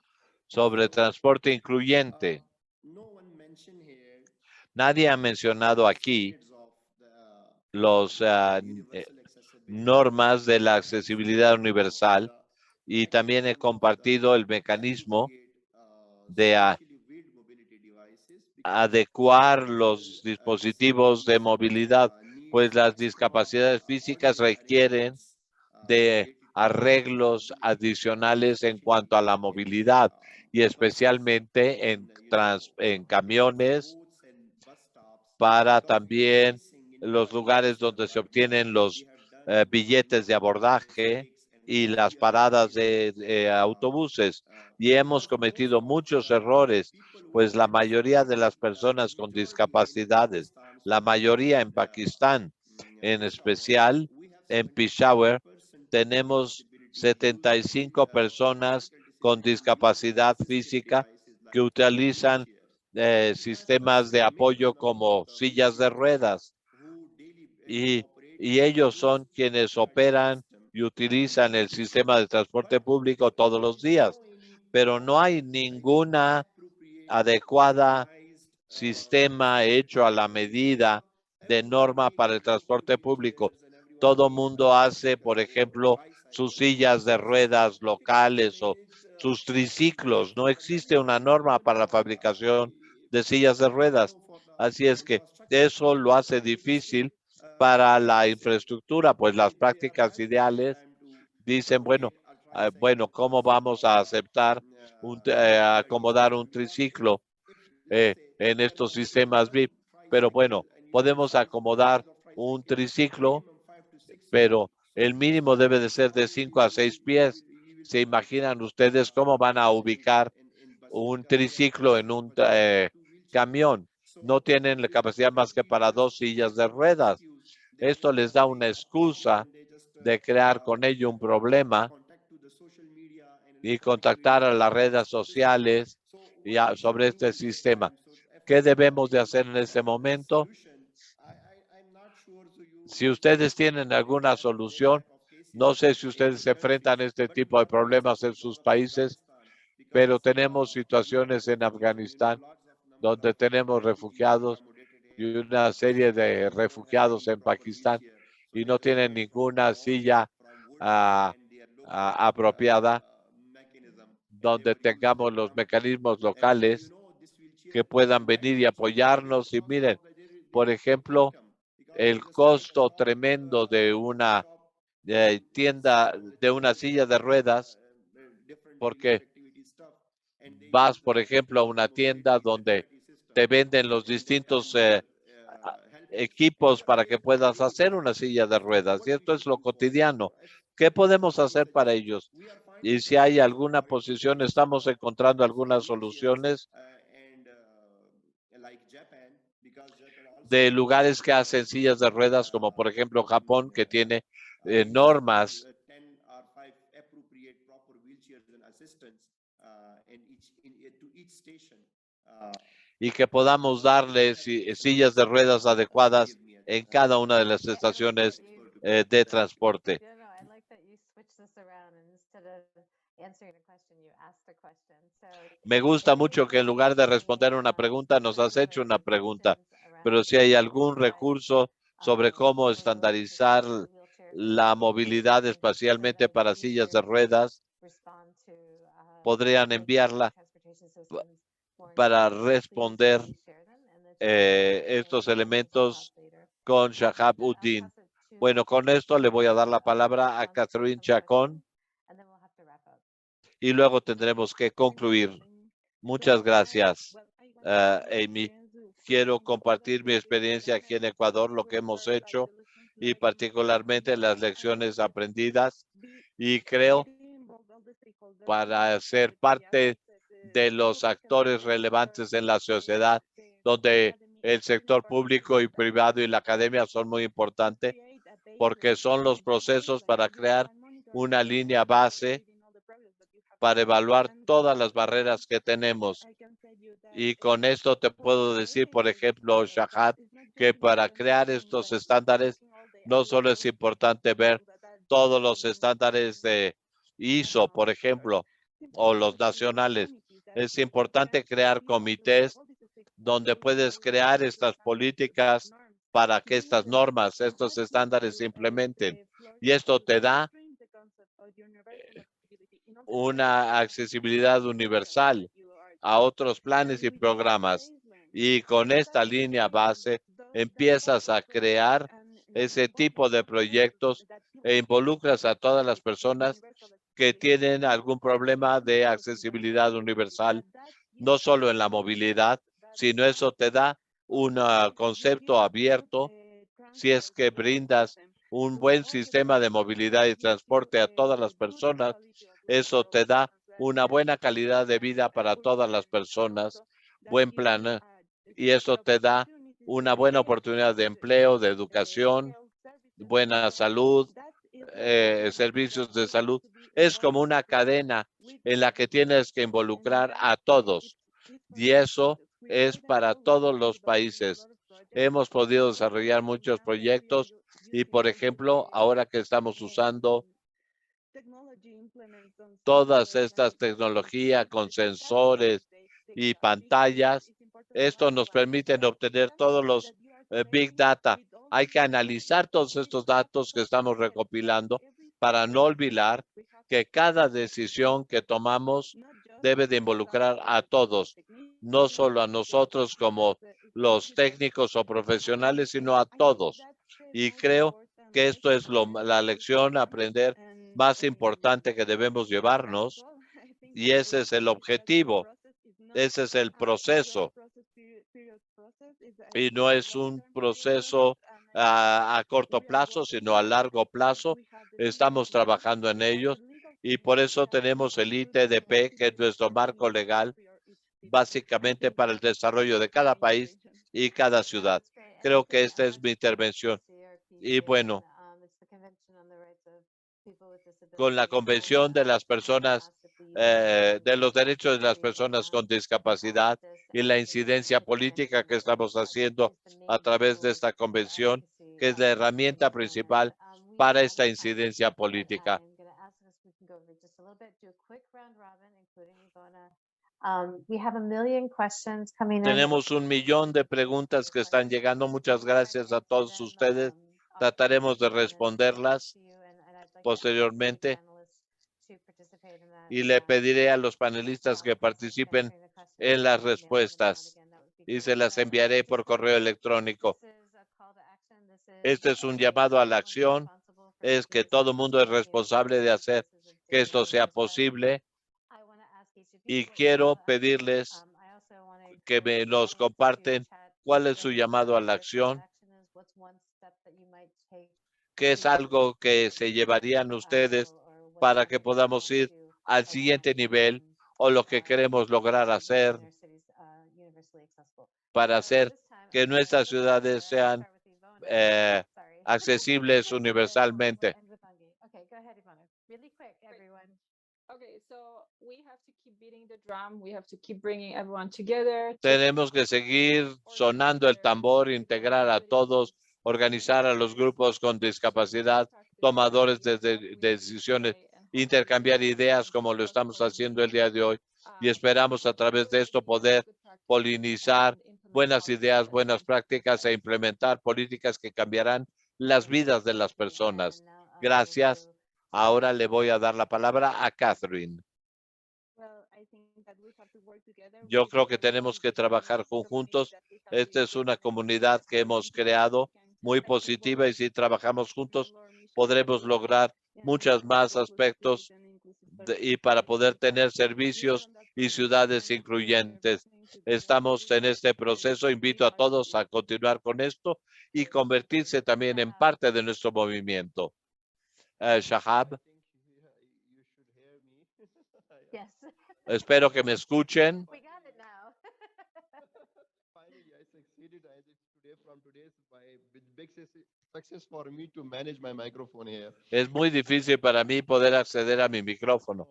sobre transporte incluyente. No one mentioned here Nadie ha mencionado aquí standards of the los universal accessibility. normas de la accesibilidad universal y también he compartido el mecanismo de adecuar los dispositivos de movilidad, pues las discapacidades físicas requieren de arreglos adicionales en cuanto a la movilidad y especialmente en camiones, para también los lugares donde se obtienen los billetes de abordaje y las paradas de autobuses. Y hemos cometido muchos errores, pues la mayoría de las personas con discapacidades, la mayoría en Pakistán, en especial en Peshawar, tenemos 75 personas con discapacidad física que utilizan sistemas de apoyo como sillas de ruedas y ellos son quienes operan y utilizan el sistema de transporte público todos los días, pero no hay ninguna adecuada sistema hecho a la medida de norma para el transporte público. Todo mundo hace, por ejemplo, sus sillas de ruedas locales o sus triciclos. No existe una norma para la fabricación de sillas de ruedas. Así es que eso lo hace difícil para la infraestructura, pues las prácticas ideales dicen, bueno, ¿cómo vamos a aceptar acomodar un triciclo en estos sistemas VIP? Pero bueno, podemos acomodar un triciclo, pero el mínimo debe de ser de 5 a 6 pies. ¿Se imaginan ustedes cómo van a ubicar un triciclo en un camión? No tienen la capacidad más que para 2 sillas de ruedas. Esto les da una excusa de crear con ello un problema y contactar a las redes sociales sobre este sistema. ¿Qué debemos de hacer en este momento? Si ustedes tienen alguna solución, no sé si ustedes se enfrentan a este tipo de problemas en sus países, pero tenemos situaciones en Afganistán donde tenemos refugiados y una serie de refugiados en Pakistán y no tienen ninguna silla apropiada donde tengamos los mecanismos locales que puedan venir y apoyarnos. Y miren, por ejemplo, el costo tremendo de tienda de una silla de ruedas, porque vas, por ejemplo, a una tienda donde te venden los distintos equipos para que puedas hacer una silla de ruedas. Y esto es lo cotidiano. ¿Qué podemos hacer para ellos? Y si hay alguna posición, estamos encontrando algunas soluciones de lugares que hacen sillas de ruedas, como por ejemplo Japón, que tiene normas y que podamos darles sillas de ruedas adecuadas en cada una de las estaciones de transporte. Yeah, no, I like that you switch this around and instead of answering a question, you asked a question. So Me gusta mucho que en lugar de responder una pregunta, nos has hecho una pregunta, pero si hay algún recurso sobre cómo estandarizar la movilidad espacialmente para sillas de ruedas, podrían enviarla para responder estos elementos con Shahab Uddin. Bueno, con esto le voy a dar la palabra a Catherine Chacón y luego tendremos que concluir. Muchas gracias, Amy. Quiero compartir mi experiencia aquí en Ecuador, lo que hemos hecho y particularmente las lecciones aprendidas. Y creo para ser parte de los actores relevantes en la sociedad, donde el sector público y privado y la academia son muy importantes, porque son los procesos para crear una línea base para evaluar todas las barreras que tenemos. Y con esto te puedo decir, por ejemplo, Shahab, que para crear estos estándares, no solo es importante ver todos los estándares de ISO, por ejemplo, o los nacionales. Es importante crear comités donde puedes crear estas políticas para que estas normas, estos estándares se implementen. Y esto te da una accesibilidad universal a otros planes y programas. Y con esta línea base empiezas a crear ese tipo de proyectos e involucras a todas las personas que tienen algún problema de accesibilidad universal, no solo en la movilidad, sino eso te da un concepto abierto si es que brindas un buen sistema de movilidad y transporte a todas las personas. Eso te da una buena calidad de vida para todas las personas, buen plan, y eso te da una buena oportunidad de empleo, de educación, buena salud, servicios de salud. Es como una cadena en la que tienes que involucrar a todos y eso es para todos los países. Hemos podido desarrollar muchos proyectos y, por ejemplo, ahora que estamos usando todas estas tecnologías con sensores y pantallas, esto nos permite obtener todos los Big Data. Hay que analizar todos estos datos que estamos recopilando para no olvidar que cada decisión que tomamos debe de involucrar a todos, no solo a nosotros como los técnicos o profesionales, sino a todos. Y creo que esto es la lección a aprender más importante que debemos llevarnos y ese es el objetivo, ese es el proceso y no es un proceso a corto plazo, sino a largo plazo. Estamos trabajando en ellos y por eso tenemos el ITDP, que es nuestro marco legal, básicamente para el desarrollo de cada país y cada ciudad. Creo que esta es mi intervención. Y bueno, con la Convención de las Personas, de los Derechos de las Personas con Discapacidad y la incidencia política que estamos haciendo a través de esta convención, que es la herramienta principal para esta incidencia política. Tenemos 1 millón de preguntas que están llegando. Muchas gracias a todos ustedes. Trataremos de responderlas posteriormente y le pediré a los panelistas que participen en las respuestas y se las enviaré por correo electrónico. Este es un llamado a la acción es que todo el mundo es responsable de hacer que esto sea posible y quiero pedirles que me nos comparten cuál es su llamado a la acción, qué es algo que se llevarían ustedes para que podamos ir al siguiente nivel o lo que queremos lograr hacer para hacer que nuestras ciudades sean accesibles universalmente. Okay, so we have to keep beating the drum. We have to keep bringing everyone together. Tenemos que seguir sonando el tambor, integrar a todos, organizar a los grupos con discapacidad, tomadores de decisiones, intercambiar ideas como lo estamos haciendo el día de hoy y esperamos a través de esto poder polinizar buenas ideas, buenas prácticas e implementar políticas que cambiarán las vidas de las personas. Gracias. Ahora le voy a dar la palabra a Catherine. Yo creo que tenemos que trabajar conjuntos. Esta es una comunidad que hemos creado muy positiva y si trabajamos juntos podremos lograr muchos más aspectos y para poder tener servicios y ciudades incluyentes. Estamos en este proceso. Invito a todos a continuar con esto y convertirse también en parte de nuestro movimiento. Shahab, You should hear me. Yes. espero que me escuchen. We got it now. Finally, I succeeded. I think today, from today's my big success for me to manage my microphone here. Es muy difícil para mí poder acceder a mi micrófono,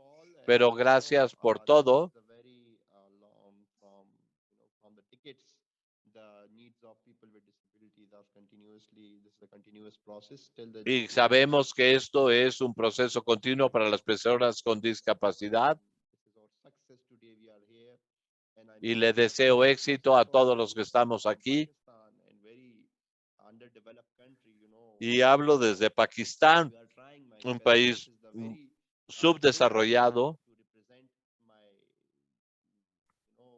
pero gracias por todo. The very long from the tickets, the needs of people with disabilities are continuously. This is a continuous process till the. Y sabemos que esto es un proceso continuo para las personas con discapacidad This is our success today. We are here, and I y know le that deseo éxito a todos los que estamos from aquí. Pakistan and very underdeveloped country, Y hablo desde Pakistán, we are trying my un best. país This is the very subdesarrollado, to represent my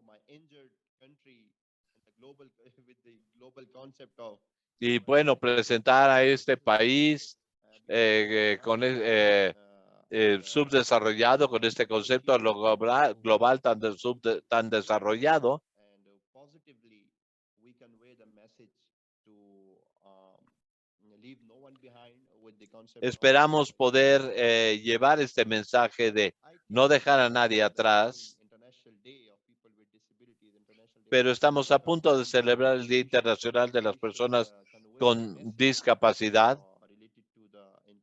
my injured country and the global with the global concept of y bueno, presentar a este país subdesarrollado con este concepto a lo global tan desarrollado. and positively we convey the message to leave no one behind with the concept of, Esperamos poder llevar este mensaje de no dejar a nadie atrás, International Day of People with Disabilities, International Day pero of estamos a punto de celebrar el Día Internacional de las Personas con Discapacidad related to the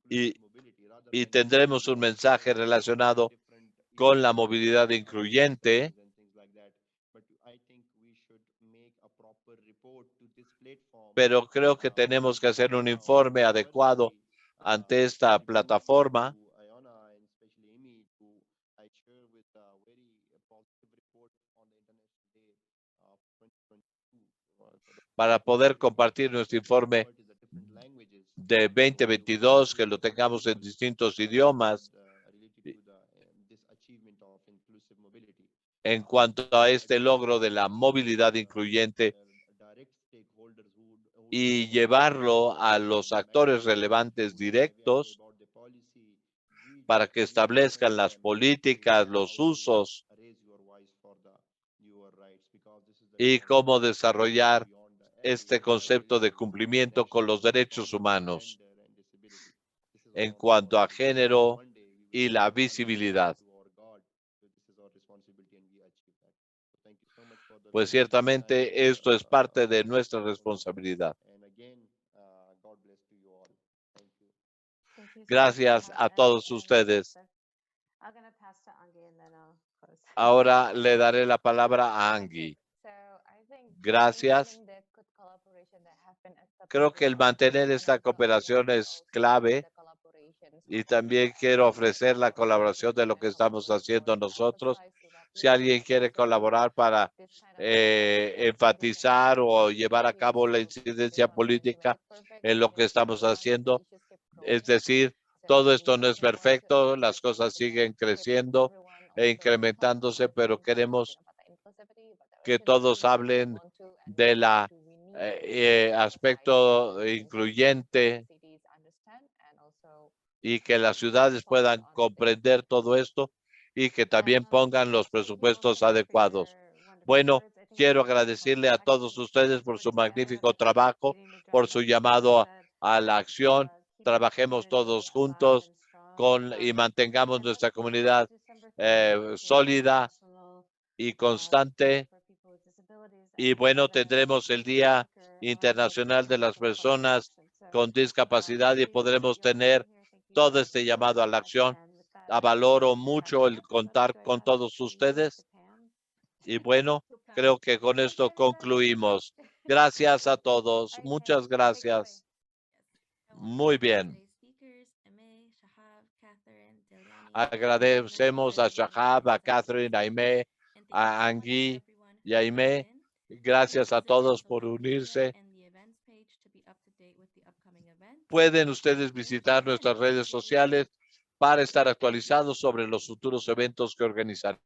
y, inclusive mobility rather y than tendremos un mensaje relacionado different con la movilidad incluyente, and things like that. But I think we should make a proper report to this platform. pero creo que tenemos que hacer un informe adecuado ante esta plataforma. Iona and especially Amy to I share with a very positive report on the International Day of 2022 Para poder compartir nuestro informe the different languages de 2022, que lo tengamos en distintos idiomas related to this achievement of inclusive mobility. en cuanto a este logro de la movilidad incluyente Direct stakeholders who y llevarlo a los actores relevantes directos about the policy, we para que establezcan las políticas, los usos raise your voice for your rights because this is the y cómo desarrollar beyond este concepto de cumplimiento con los derechos humanos gender and disability. This is en our cuanto a responsibility. género One day we will y la visibilidad. to our God. So this is our responsibility and we achieve that. So thank you so much for the Pues time. ciertamente esto es parte de nuestra responsabilidad. And again, God bless to you all. Thank you. Thank you so Gracias much, a Ahmed todos and ustedes. Joseph. I'm going to pass to Angie and then I'll close. Ahora le daré la palabra a Angie. So I think Gracias. maintaining the good collaboration that have been Creo que el established mantener esta cooperación es clave y también quiero ofrecer la colaboración de lo que estamos haciendo nosotros. Si alguien quiere colaborar para enfatizar o llevar a cabo la incidencia política en lo que estamos haciendo, es decir, todo esto no es perfecto, las cosas siguen creciendo e incrementándose, pero queremos que todos hablen de la aspecto incluyente y que las ciudades puedan comprender todo esto y que también pongan los presupuestos adecuados. Bueno, quiero agradecerle a todos ustedes por su magnífico trabajo, por su llamado a la acción. Trabajemos todos juntos y mantengamos nuestra comunidad sólida y constante. Y bueno, tendremos el Día Internacional de las Personas con Discapacidad y podremos tener todo este llamado a la acción. Valoro mucho el contar con todos ustedes. Y bueno, creo que con esto concluimos. Gracias a todos. Muchas gracias. Muy bien. Agradecemos a Shahab, a Catherine, a Aimee, a Angui y a Aimee. Gracias a todos por unirse. Pueden ustedes visitar nuestras redes sociales para estar actualizados sobre los futuros eventos que organizaremos.